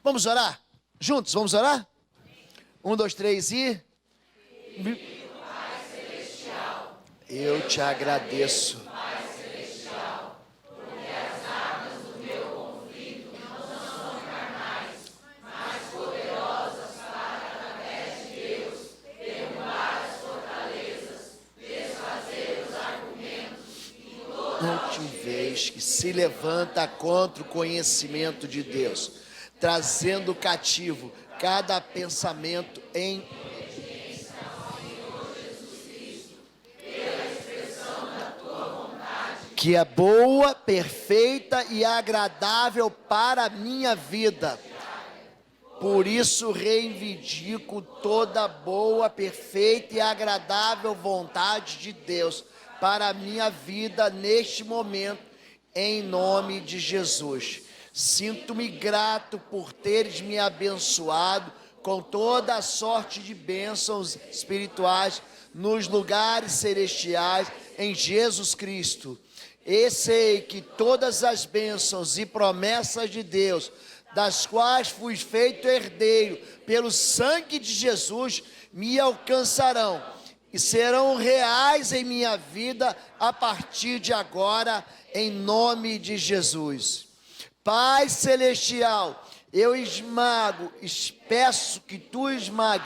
Vamos orar? Juntos, vamos orar? 1, 2, 3 e... Eu te agradeço. Altivez que se levanta contra o conhecimento de Deus, trazendo cativo cada pensamento em que é boa, perfeita e agradável para a minha vida. Por isso reivindico toda boa, perfeita e agradável vontade de Deus para a minha vida neste momento, em nome de Jesus. Sinto-me grato por teres me abençoado com toda a sorte de bênçãos espirituais nos lugares celestiais em Jesus Cristo. E sei que todas as bênçãos e promessas de Deus, das quais fui feito herdeiro pelo sangue de Jesus, me alcançarão e serão reais em minha vida a partir de agora, em nome de Jesus. Pai Celestial, eu peço que Tu esmague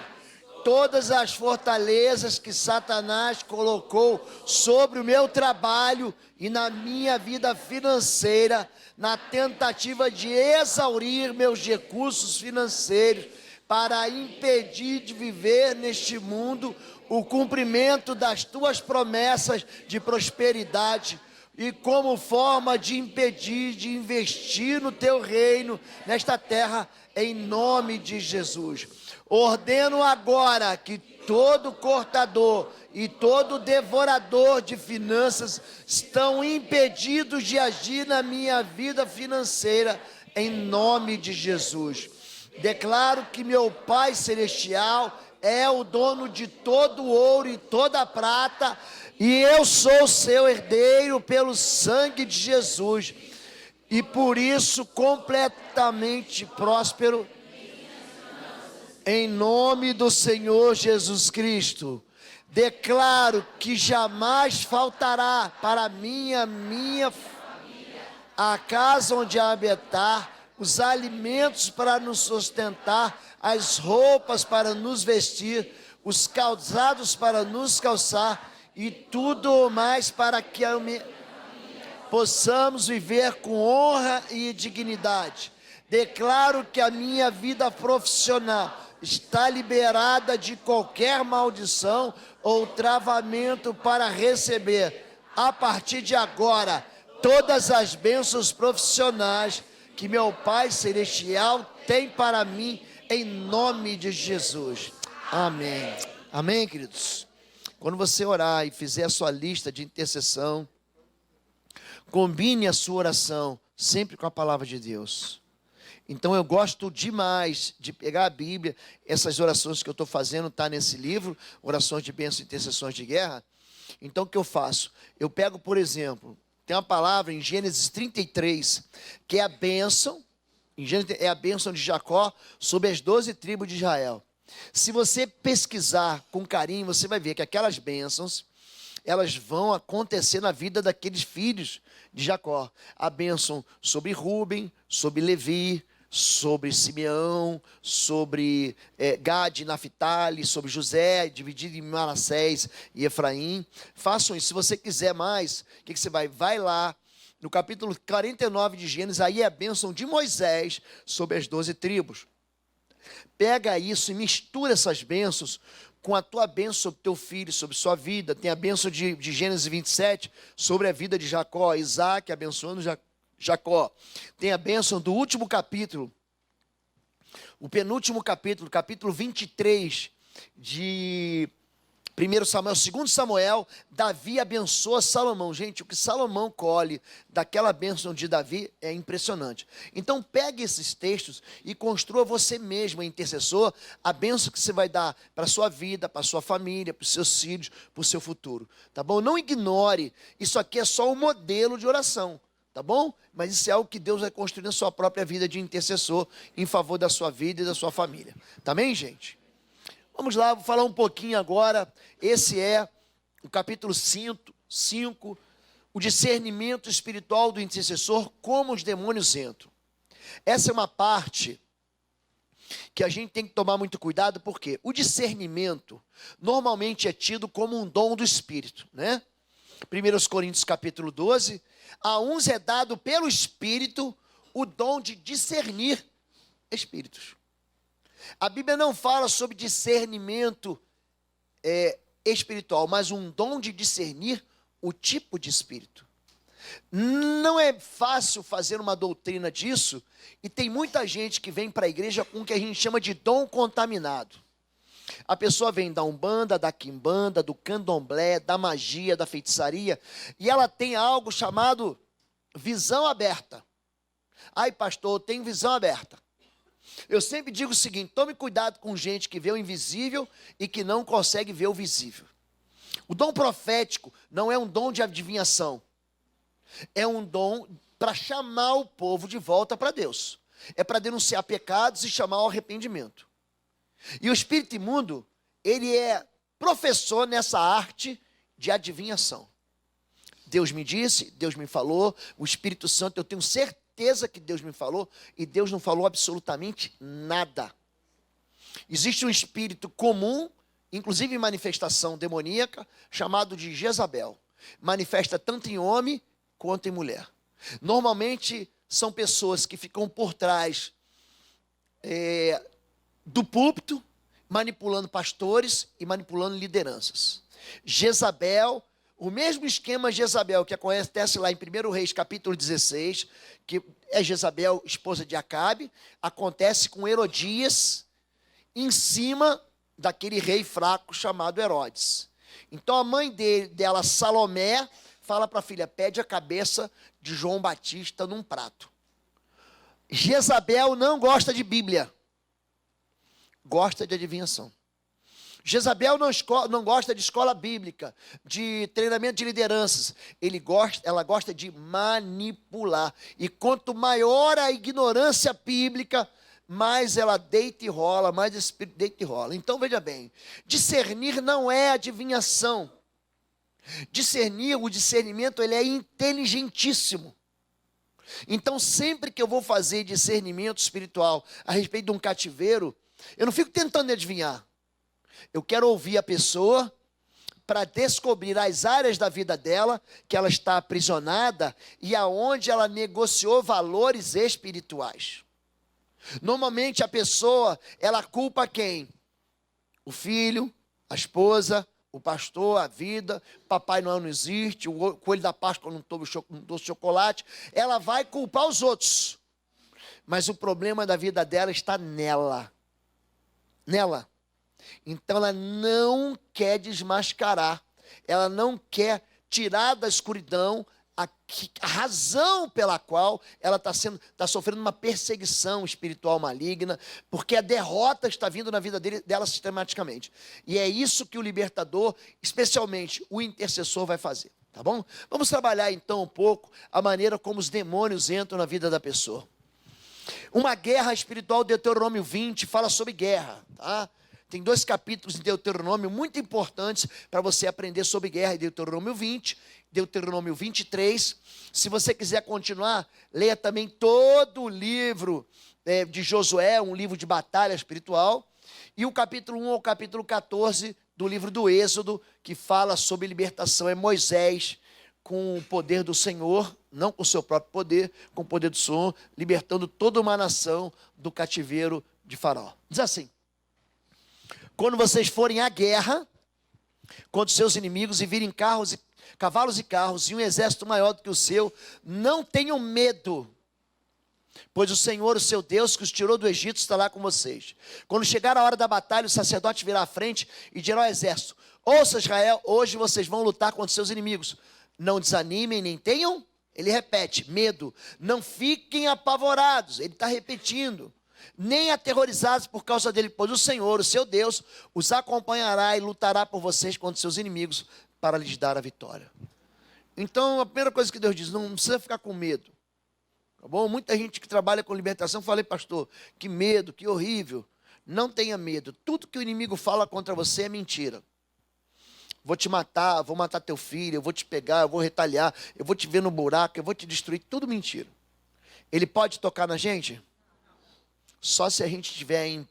todas as fortalezas que Satanás colocou sobre o meu trabalho e na minha vida financeira, na tentativa de exaurir meus recursos financeiros, para impedir de viver neste mundo o cumprimento das Tuas promessas de prosperidade, e como forma de impedir de investir no Teu reino, nesta terra, em nome de Jesus. Ordeno agora que todo cortador e todo devorador de finanças estão impedidos de agir na minha vida financeira, em nome de Jesus. Declaro que meu Pai Celestial é o dono de todo o ouro e toda a prata, e eu sou seu herdeiro pelo sangue de Jesus, e por isso completamente próspero, em nome do Senhor Jesus Cristo. Declaro que jamais faltará para minha a casa onde habitar, os alimentos para nos sustentar, as roupas para nos vestir, os calçados para nos calçar, e tudo mais para que possamos viver com honra e dignidade. Declaro que a minha vida profissional está liberada de qualquer maldição ou travamento para receber, a partir de agora, todas as bênçãos profissionais que meu Pai Celestial tem para mim, em nome de Jesus. Amém. Amém, queridos? Quando você orar e fizer a sua lista de intercessão, combine a sua oração sempre com a palavra de Deus. Então eu gosto demais de pegar a Bíblia, essas orações que eu estou fazendo, está nesse livro, Orações de Bênção e Intercessões de Guerra. Então o que eu faço? Eu pego, por exemplo, tem uma palavra em Gênesis 33, que é a bênção, é a bênção de Jacó sobre as 12 tribos de Israel. Se você pesquisar com carinho, você vai ver que aquelas bênçãos, elas vão acontecer na vida daqueles filhos de Jacó. A bênção sobre Rúben, sobre Levi, sobre Simeão, sobre Gade e Naphtali, sobre José, dividido em Manassés e Efraim. Façam isso. Se você quiser mais, o que você vai? Vai lá no capítulo 49 de Gênesis, aí é a bênção de Moisés sobre as 12 tribos. Pega isso e mistura essas bênçãos com a tua bênção sobre teu filho, sobre sua vida. Tem a bênção de Gênesis 27 sobre a vida de Jacó, Isaac abençoando Jacó. Tem a bênção do último capítulo, o penúltimo capítulo, capítulo 23 de 1 Samuel, 2 Samuel, Davi abençoa Salomão. Gente, o que Salomão colhe daquela bênção de Davi é impressionante. Então pegue esses textos e construa você mesmo, intercessor, a bênção que você vai dar para a sua vida, para a sua família, para os seus filhos, para o seu futuro. Tá bom? Não ignore, isso aqui é só um modelo de oração. tá bom? Mas isso é algo que Deus vai construir na sua própria vida de intercessor em favor da sua vida e da sua família. Tá bem, gente? Vamos lá, vou falar um pouquinho agora. Esse é o capítulo 5, o discernimento espiritual do intercessor, como os demônios entram. Essa é uma parte que a gente tem que tomar muito cuidado, porque o discernimento normalmente é tido como um dom do Espírito, né? 1 Coríntios capítulo 12, a uns é dado pelo Espírito o dom de discernir espíritos. A Bíblia não fala sobre discernimento espiritual, mas um dom de discernir o tipo de espírito. Não é fácil fazer uma doutrina disso, e tem muita gente que vem para a igreja com o que a gente chama de dom contaminado. A pessoa vem da Umbanda, da Quimbanda, do Candomblé, da magia, da feitiçaria, e ela tem algo chamado visão aberta. Ai, pastor, eu tenho visão aberta. Eu sempre digo o seguinte: tome cuidado com gente que vê o invisível e que não consegue ver o visível. O dom profético não é um dom de adivinhação. É um dom para chamar o povo de volta para Deus. É para denunciar pecados e chamar ao arrependimento. E o espírito imundo, ele é professor nessa arte de adivinhação. Deus me disse, Deus me falou, o Espírito Santo, eu tenho certeza que Deus me falou, e Deus não falou absolutamente nada. Existe um espírito comum, inclusive em manifestação demoníaca, chamado de Jezabel. Manifesta tanto em homem quanto em mulher. Normalmente são pessoas que ficam por trás do púlpito, manipulando pastores e manipulando lideranças. Jezabel, o mesmo esquema Jezabel que acontece lá em 1 Reis capítulo 16, que é Jezabel, esposa de Acabe, acontece com Herodias em cima daquele rei fraco chamado Herodes. Então a mãe dela, Salomé, fala para a filha: pede a cabeça de João Batista num prato. Jezabel não gosta de Bíblia, gosta de adivinhação. Jezabel não gosta de escola bíblica, de treinamento de lideranças. Ela gosta de manipular. E quanto maior a ignorância bíblica, mais ela deita e rola, mais o espírito deita e rola. Então veja bem, discernir não é adivinhação. O discernimento, ele é inteligentíssimo. Então sempre que eu vou fazer discernimento espiritual a respeito de um cativeiro, eu não fico tentando adivinhar. Eu quero ouvir a pessoa para descobrir as áreas da vida dela que ela está aprisionada e aonde ela negociou valores espirituais. Normalmente a pessoa, ela culpa quem? O filho, a esposa, o pastor, a vida, Papai Noel não existe, o coelho da Páscoa não trouxe chocolate. Ela vai culpar os outros. Mas o problema da vida dela está nela. Nela. Então ela não quer desmascarar, ela não quer tirar da escuridão a razão pela qual ela está sofrendo uma perseguição espiritual maligna, porque a derrota está vindo na vida dela sistematicamente. E é isso que o libertador, especialmente o intercessor, vai fazer, tá bom? Vamos trabalhar então um pouco a maneira como os demônios entram na vida da pessoa. Uma guerra espiritual, Deuteronômio 20, fala sobre guerra, tá? Tem 2 capítulos em Deuteronômio muito importantes para você aprender sobre guerra, Deuteronômio 20, Deuteronômio 23. Se você quiser continuar, leia também todo o livro de Josué, um livro de batalha espiritual, e o capítulo 1 ao capítulo 14 do livro do Êxodo, que fala sobre libertação. É Moisés com o poder do Senhor, não com o seu próprio poder, com o poder do Senhor, libertando toda uma nação do cativeiro de Faraó. Diz assim: quando vocês forem à guerra contra os seus inimigos e virem cavalos e carros e um exército maior do que o seu, não tenham medo, pois o Senhor, o seu Deus, que os tirou do Egito, está lá com vocês. Quando chegar a hora da batalha, o sacerdote virá à frente e dirá ao exército: ouça, Israel, hoje vocês vão lutar contra os seus inimigos. Não desanimem, nem tenham, ele repete, medo. Não fiquem apavorados, ele está repetindo. Nem aterrorizados por causa dele, pois o Senhor, o seu Deus, os acompanhará e lutará por vocês contra os seus inimigos para lhes dar a vitória. Então, a primeira coisa que Deus diz, não precisa ficar com medo. Tá bom? Muita gente que trabalha com libertação, falei, pastor, que medo, que horrível. Não tenha medo. Tudo que o inimigo fala contra você é mentira. Vou te matar, vou matar teu filho, eu vou te pegar, eu vou retalhar, eu vou te ver no buraco, eu vou te destruir. Tudo mentira. Ele pode tocar na gente? Só se a gente estiver em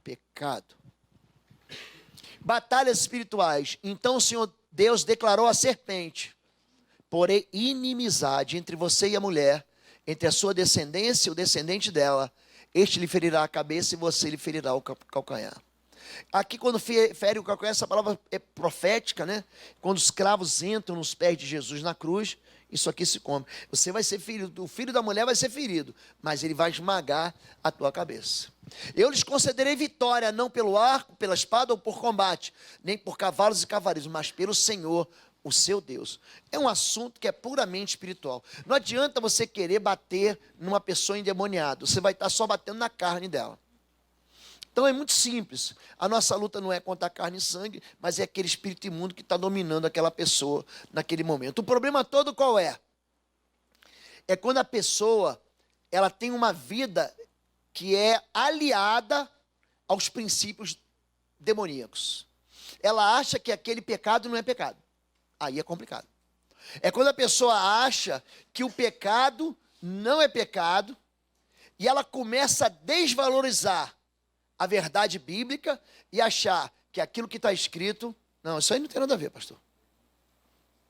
pecado. Batalhas espirituais. Então o Senhor Deus declarou à serpente: porém inimizade entre você e a mulher, entre a sua descendência e o descendente dela. Este lhe ferirá a cabeça e você lhe ferirá o calcanhar. Aqui, quando fere o calcanhar, essa palavra é profética, né? Quando os cravos entram nos pés de Jesus na cruz, isso aqui se come. Você vai ser ferido, o filho da mulher vai ser ferido, mas ele vai esmagar a tua cabeça. Eu lhes concederei vitória, não pelo arco, pela espada ou por combate, nem por cavalos e cavaleiros, mas pelo Senhor, o seu Deus. É um assunto que é puramente espiritual. Não adianta você querer bater numa pessoa endemoniada, você vai estar só batendo na carne dela. Então é muito simples, a nossa luta não é contra a carne e sangue, mas é aquele espírito imundo que está dominando aquela pessoa naquele momento. O problema todo qual é? É quando a pessoa, ela tem uma vida que é aliada aos princípios demoníacos. Ela acha que aquele pecado não é pecado. Aí é complicado. É quando a pessoa acha que o pecado não é pecado e ela começa a desvalorizar a verdade bíblica e achar que aquilo que está escrito, não, isso aí não tem nada a ver, pastor.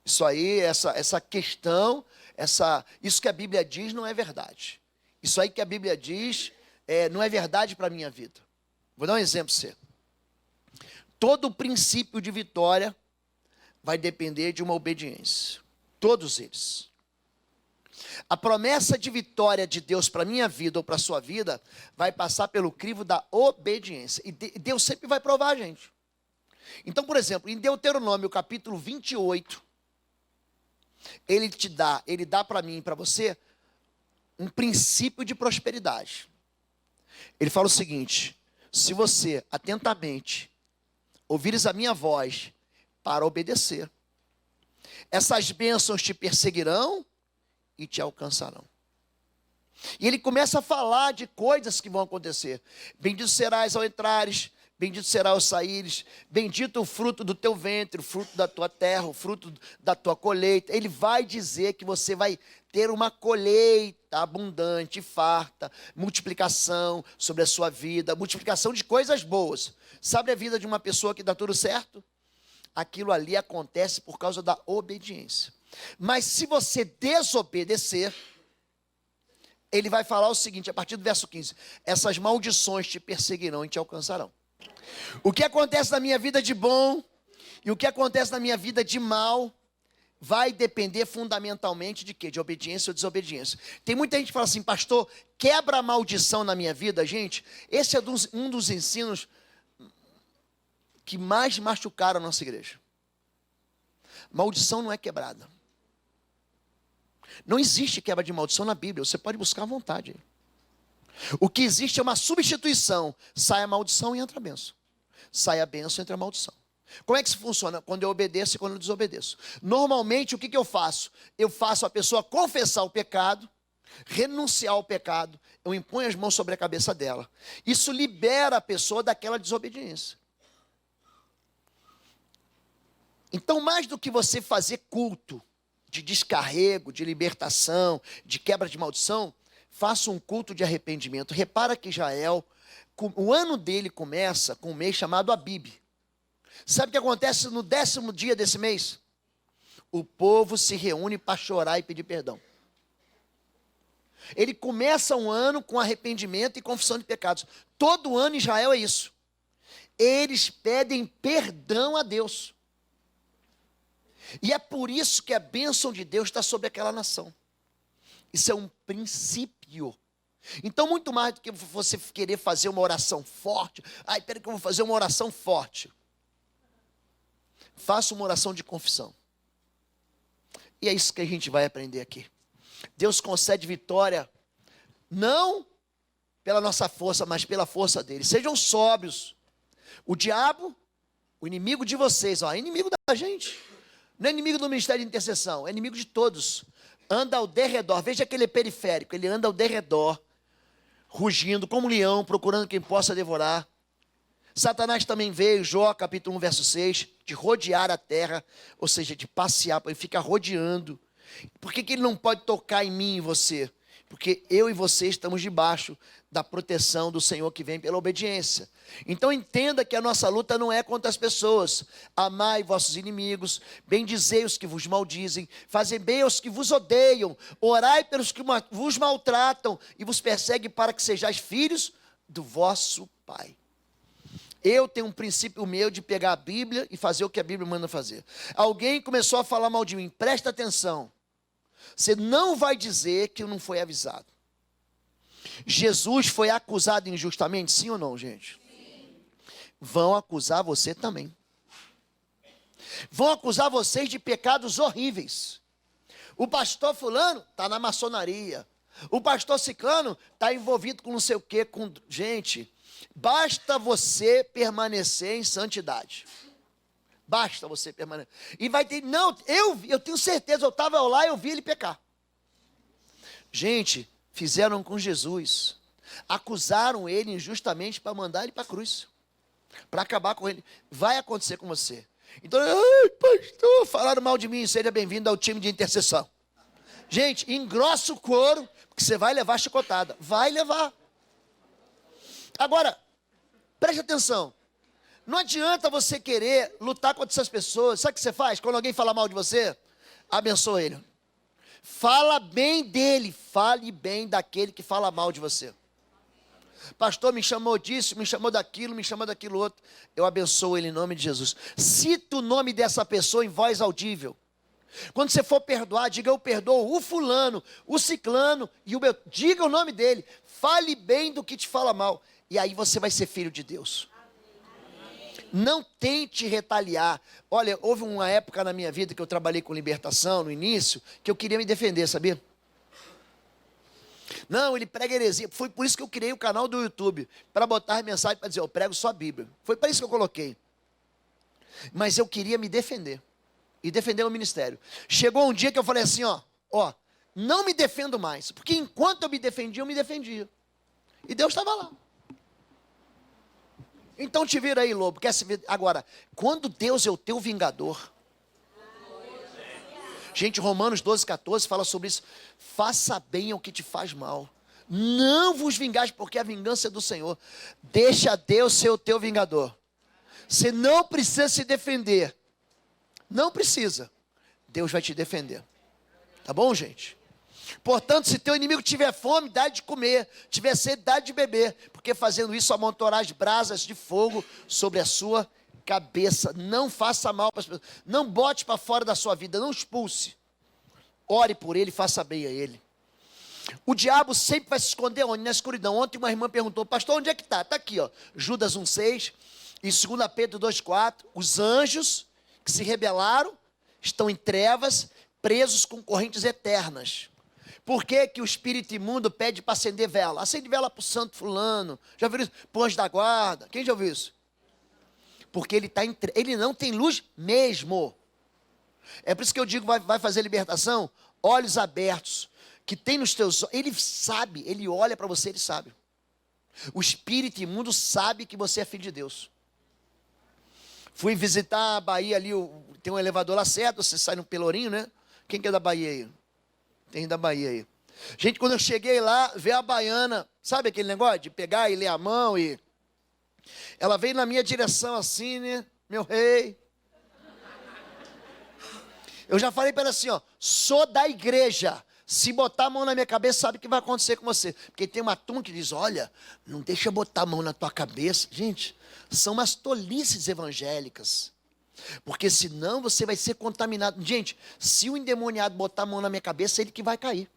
Isso aí, essa questão, isso que a Bíblia diz não é verdade. Isso aí que a Bíblia diz não é verdade para a minha vida. Vou dar um exemplo para você. Todo princípio de vitória vai depender de uma obediência. Todos eles. A promessa de vitória de Deus para a minha vida ou para a sua vida vai passar pelo crivo da obediência. E Deus sempre vai provar a gente. Então, por exemplo, em Deuteronômio capítulo 28, ele dá para mim e para você um princípio de prosperidade. Ele fala o seguinte: se você atentamente ouvires a minha voz para obedecer, essas bênçãos te perseguirão e te alcançarão. E ele começa a falar de coisas que vão acontecer. Bendito serás ao entrares, bendito será ao saíres, bendito o fruto do teu ventre, o fruto da tua terra, o fruto da tua colheita. Ele vai dizer que você vai ter uma colheita abundante, farta, multiplicação sobre a sua vida, multiplicação de coisas boas. Sabe a vida de uma pessoa que dá tudo certo? Aquilo ali acontece por causa da obediência. Mas se você desobedecer, ele vai falar o seguinte, a partir do verso 15: essas maldições te perseguirão e te alcançarão. O que acontece na minha vida de bom e o que acontece na minha vida de mal vai depender fundamentalmente de quê? De obediência ou desobediência. Tem muita gente que fala assim: pastor, quebra a maldição na minha vida. Gente, esse é um dos ensinos que mais machucaram a nossa igreja. Maldição não é quebrada. Não existe quebra de maldição na Bíblia, você pode buscar à vontade. O que existe é uma substituição. Sai a maldição e entra a bênção. Sai a bênção e entra a maldição. Como é que isso funciona? Quando eu obedeço e quando eu desobedeço. Normalmente, o que eu faço? Eu faço a pessoa confessar o pecado, renunciar ao pecado, eu imponho as mãos sobre a cabeça dela. Isso libera a pessoa daquela desobediência. Então, mais do que você fazer culto de descarrego, de libertação, de quebra de maldição, faça um culto de arrependimento. Repara que Israel, o ano dele começa com um mês chamado Abib. Sabe o que acontece no 10º dia desse mês? O povo se reúne para chorar e pedir perdão. Ele começa um ano com arrependimento e confissão de pecados. Todo ano em Israel é isso. Eles pedem perdão a Deus. E é por isso que a bênção de Deus está sobre aquela nação. Isso é um princípio. Então, muito mais do que você querer fazer uma oração forte. Ai, peraí que eu vou fazer uma oração forte. Faça uma oração de confissão. E é isso que a gente vai aprender aqui. Deus concede vitória, não pela nossa força, mas pela força dele. Sejam sóbrios. O diabo, o inimigo de vocês, inimigo da gente, Não é inimigo do ministério de intercessão, é inimigo de todos. Anda ao derredor, veja que ele é periférico, ele anda ao derredor, rugindo como um leão, procurando quem possa devorar. Satanás também veio, Jó capítulo 1, verso 6, de rodear a terra, ou seja, de passear, ele fica rodeando. Por que ele não pode tocar em mim e em você? Porque eu e você estamos debaixo da proteção do Senhor que vem pela obediência. Então entenda que a nossa luta não é contra as pessoas. Amai vossos inimigos, bendizei os que vos maldizem, fazei bem aos que vos odeiam, orai pelos que vos maltratam e vos perseguem para que sejais filhos do vosso Pai. Eu tenho um princípio meu de pegar a Bíblia e fazer o que a Bíblia manda fazer. Alguém começou a falar mal de mim, presta atenção. Você não vai dizer que não foi avisado. Jesus foi acusado injustamente, sim ou não, gente? Sim. Vão acusar você também. Vão acusar vocês de pecados horríveis. O pastor fulano está na maçonaria. O pastor ciclano está envolvido com não sei o quê. Gente, basta você permanecer em santidade. Basta você permanecer. E vai ter, não, eu tenho certeza, eu estava lá e eu vi ele pecar. Gente, fizeram com Jesus. Acusaram ele injustamente para mandar ele para a cruz. Para acabar com ele. Vai acontecer com você. Então, ai, pastor, falaram mal de mim, seja bem-vindo ao time de intercessão. Gente, engrossa o couro, porque você vai levar chicotada. Vai levar. Agora, preste atenção. Não adianta você querer lutar contra essas pessoas. Sabe o que você faz? Quando alguém fala mal de você, abençoa ele. Fala bem dele. Fale bem daquele que fala mal de você. Pastor, me chamou disso, me chamou daquilo outro. Eu abençoo ele em nome de Jesus. Cita o nome dessa pessoa em voz audível. Quando você for perdoar, diga eu perdoo o fulano, o ciclano e o meu. Diga o nome dele. Fale bem do que te fala mal. E aí você vai ser filho de Deus. Não tente retaliar. Olha, houve uma época na minha vida que eu trabalhei com libertação no início, que eu queria me defender, sabia? Não, ele prega heresia. Foi por isso que eu criei o canal do YouTube, para botar mensagem para dizer, eu prego só a Bíblia. Foi para isso que eu coloquei. Mas eu queria me defender. E defender o ministério. Chegou um dia que eu falei assim, ó, não me defendo mais. Porque enquanto eu me defendia. E Deus estava lá. Então te vira aí, lobo. Quer se ver? Agora, quando Deus é o teu vingador. Gente, Romanos 12, 14 fala sobre isso. Faça bem ao que te faz mal. Não vos vingais, porque a vingança é do Senhor. Deixa Deus ser o teu vingador. Você não precisa se defender. Não precisa. Deus vai te defender. Tá bom, gente? Portanto, se teu inimigo tiver fome, dá de comer. Tiver sede, dá de beber. Porque fazendo isso, amontoarás brasas de fogo sobre a sua cabeça. Não faça mal para as pessoas. Não bote para fora da sua vida. Não expulse. Ore por ele, faça bem a ele. O diabo sempre vai se esconder onde? Na escuridão. Ontem uma irmã perguntou, pastor, onde é que está? Está aqui, ó. Judas 1,6 e 2 Pedro 2,4. Os anjos que se rebelaram estão em trevas, presos com correntes eternas. Por que que o espírito imundo pede para acender vela? Acende vela para o santo fulano. Já viu isso? Para o anjo da guarda. Quem já ouviu isso? Porque ele não tem luz mesmo. É por isso que eu digo, vai fazer libertação, olhos abertos, que tem nos teus olhos. Ele sabe, ele olha para você, ele sabe. O espírito imundo sabe que você é filho de Deus. Fui visitar a Bahia ali, tem um elevador lá certo, você sai no Pelourinho, né? Quem que é da Bahia aí? Tem da Bahia aí. Gente, quando eu cheguei lá, vê a baiana, sabe aquele negócio de pegar e ler a mão e... Ela veio na minha direção assim, né? Meu rei. Eu já falei para ela assim, ó, sou da igreja. Se botar a mão na minha cabeça, sabe o que vai acontecer com você. Porque tem uma turma que diz, olha, não deixa botar a mão na tua cabeça. Gente, são umas tolices evangélicas. Porque senão você vai ser contaminado. Gente, se o endemoniado botar a mão na minha cabeça, é ele que vai cair.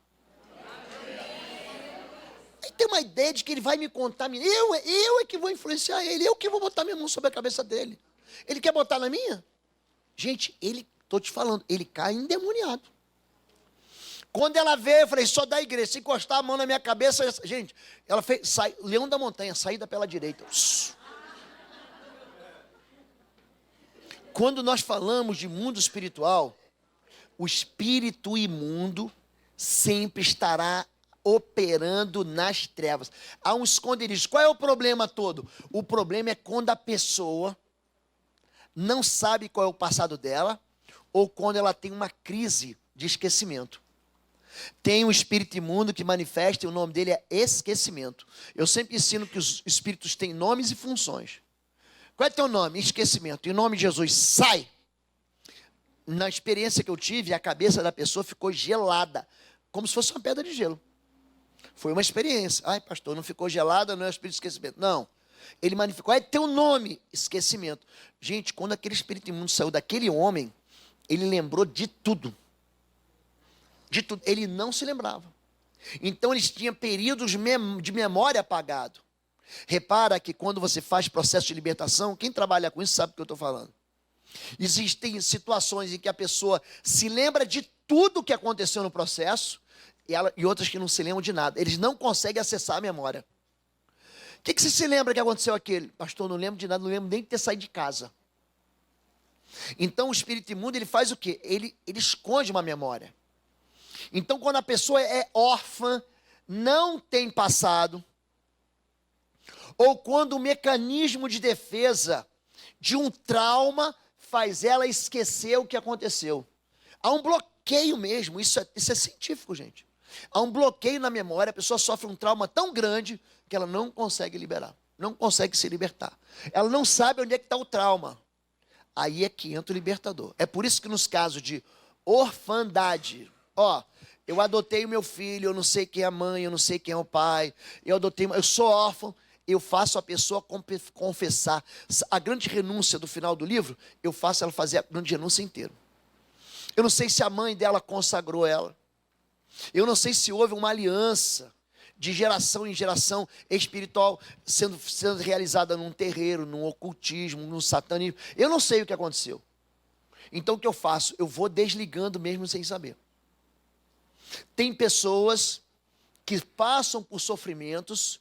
Aí tem uma ideia de que ele vai me contaminar. Eu é que vou influenciar ele. Eu que vou botar minha mão sobre a cabeça dele. Ele quer botar na minha? Gente, estou te falando, ele cai endemoniado. Quando ela veio, eu falei, só da igreja, se encostar a mão na minha cabeça, gente, ela fez, leão da montanha, saída pela direita. Quando nós falamos de mundo espiritual, o espírito imundo sempre estará operando nas trevas. Há um esconderijo. Qual é o problema todo? O problema é quando a pessoa não sabe qual é o passado dela, ou quando ela tem uma crise de esquecimento. Tem um espírito imundo que manifesta, e o nome dele é esquecimento. Eu sempre ensino que os espíritos têm nomes e funções. Qual é teu nome? Esquecimento. Em nome de Jesus, sai! Na experiência que eu tive, a cabeça da pessoa ficou gelada, como se fosse uma pedra de gelo. Foi uma experiência. Ai, pastor, não ficou gelada, não é o espírito de esquecimento. Não. Ele manifestou. Qual é teu nome? Esquecimento. Gente, quando aquele espírito imundo saiu daquele homem, ele lembrou de tudo. De tudo. Ele não se lembrava. Então, eles tinham períodos de memória apagado. Repara que quando você faz processo de libertação, quem trabalha com isso sabe o que eu estou falando. Existem situações em que a pessoa se lembra de tudo que aconteceu no processo e outras que não se lembram de nada. Eles não conseguem acessar a memória. O que você se lembra que aconteceu aquele? Pastor, não lembro de nada, não lembro nem de ter saído de casa. Então o espírito imundo, ele faz o quê? Ele esconde uma memória. Então quando a pessoa é órfã, não tem passado, ou quando o mecanismo de defesa de um trauma faz ela esquecer o que aconteceu. Há um bloqueio mesmo, isso é científico, gente. Há um bloqueio na memória, a pessoa sofre um trauma tão grande que ela não consegue liberar, não consegue se libertar. Ela não sabe onde é que está o trauma. Aí é que entra o libertador. É por isso que nos casos de orfandade, eu adotei o meu filho, eu não sei quem é a mãe, eu não sei quem é o pai, eu sou órfão, eu faço a pessoa confessar. A grande renúncia do final do livro, eu faço ela fazer a grande renúncia inteira. Eu não sei se a mãe dela consagrou ela. Eu não sei se houve uma aliança de geração em geração espiritual sendo realizada num terreiro, num ocultismo, num satanismo. Eu não sei o que aconteceu. Então o que eu faço? Eu vou desligando mesmo sem saber. Tem pessoas que passam por sofrimentos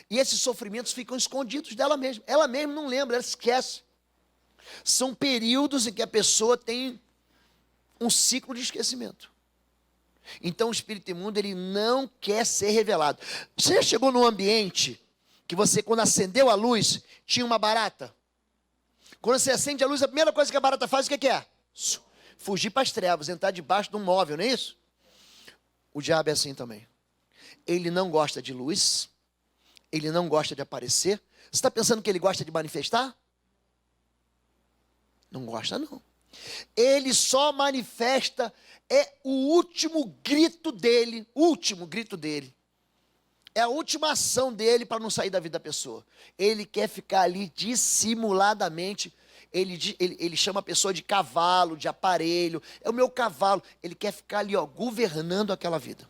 e esses sofrimentos ficam escondidos dela mesma. Ela mesma não lembra, ela esquece. São períodos em que a pessoa tem um ciclo de esquecimento. Então o espírito imundo, ele não quer ser revelado. Você já chegou num ambiente que você, quando acendeu a luz, tinha uma barata? Quando você acende a luz, a primeira coisa que a barata faz, o que é? Fugir para as trevas, entrar debaixo de um móvel, não é isso? O diabo é assim também. Ele não gosta de luz, ele não gosta de aparecer. Você está pensando que ele gosta de manifestar? Não gosta, não. Ele só manifesta, é o último grito dele, é a última ação dele para não sair da vida da pessoa. Ele quer ficar ali dissimuladamente, ele chama a pessoa de cavalo, de aparelho, é o meu cavalo, ele quer ficar ali, governando aquela vida.